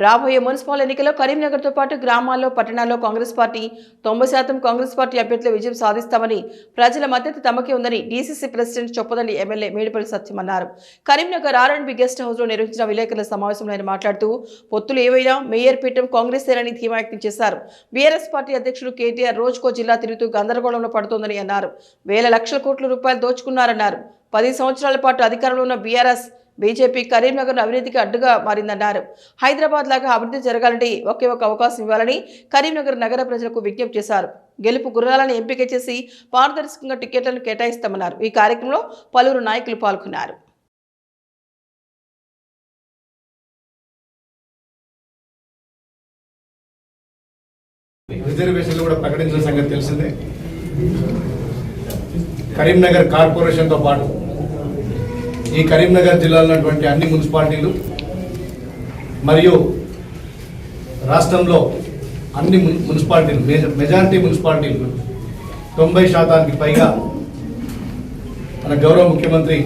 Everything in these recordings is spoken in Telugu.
రాబోయే మున్సిపల్ ఎన్నికల్లో కరీంనగర్తో పాటు గ్రామాల్లో పట్టణాల్లో కాంగ్రెస్ పార్టీ 90% కాంగ్రెస్ పార్టీ అభ్యర్థుల విజయం సాధిస్తామని ప్రజల మద్దతు తమకే ఉందని DCC president Choppadandi MLA Medipalli Satyam అన్నారు. కరీంనగర్ ఆర్ఎండ్బి గెస్ట్ హౌస్లో నిర్వహించిన విలేకరుల సమావేశంలో ఆయన మాట్లాడుతూ పొత్తులు ఏవైనా మేయర్ పీఠం కాంగ్రెసేనని ధీమా వ్యక్తం చేశారు. బీఆర్ఎస్ పార్టీ అధ్యక్షుడు కేటీఆర్ రోజుకో జిల్లా తిరుగుతూ గందరగోళంలో పడుతోందని అన్నారు. వేల లక్షల కోట్ల రూపాయలు దోచుకున్నారన్నారు. 10 సంవత్సరాల పాటు అధికారంలో ఉన్న బీఆర్ఎస్ బీజేపీ కరీంనగర్ అవినీతికి అడ్డుగా మారిందన్నారు. హైదరాబాద్ లాగా అభివృద్ధి జరగాలంటే ఒకే ఒక అవకాశం ఇవ్వాలని కరీంనగర్ నగర ప్రజలకు విజ్ఞప్తి చేశారు. గెలుపు గుర్రాలను ఎంపిక చేసి పారదర్శకంగా టికెట్లను కేటాయిస్తామన్నారు. ఈ కార్యక్రమంలో పలువురు నాయకులు పాల్గొన్నారు. రిజర్వేషన్లు కూడా ప్రకటించిన సంగతి తెలిసిందే. కరీంనగర్ కార్పొరేషన్తో పాటు ఈ కరీంనగర్ జిల్లాలో ఉన్నటువంటి అన్ని మున్సిపాలిటీలు మరియు రాష్ట్రంలో అన్ని మున్సిపాలిటీలు మెజారిటీ మున్సిపాలిటీలు 90% పైగా మన గౌరవ ముఖ్యమంత్రి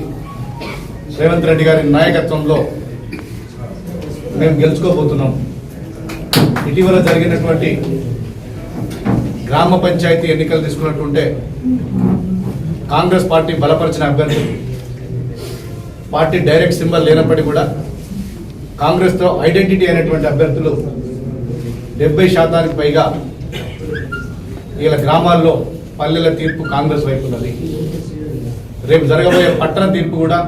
రేవంత్ రెడ్డి గారి నాయకత్వంలో మేము గెలుచుకోబోతున్నాం. ఇటీవల జరిగినటువంటి గ్రామ పంచాయతీ ఎన్నికలు తీసుకున్నట్టుంటే కాంగ్రెస్ పార్టీ బలపరిచిన అభ్యర్థులు పార్టీ డైరెక్ట్ సింబల్ లేనప్పటికీ కూడా కాంగ్రెస్తో ఐడెంటిటీ అయినటువంటి అభ్యర్థులు 70% పైగా ఇలా గ్రామాల్లో పల్లెల తీర్పు కాంగ్రెస్ వైపు ఉన్నది. రేపు జరగబోయే పట్టణ తీర్పు కూడా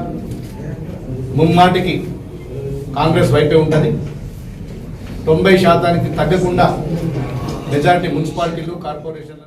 ముమ్మాటికి కాంగ్రెస్ వైపే ఉంటుంది. 90% తగ్గకుండా మెజారిటీ మున్సిపాలిటీలు కార్పొరేషన్లు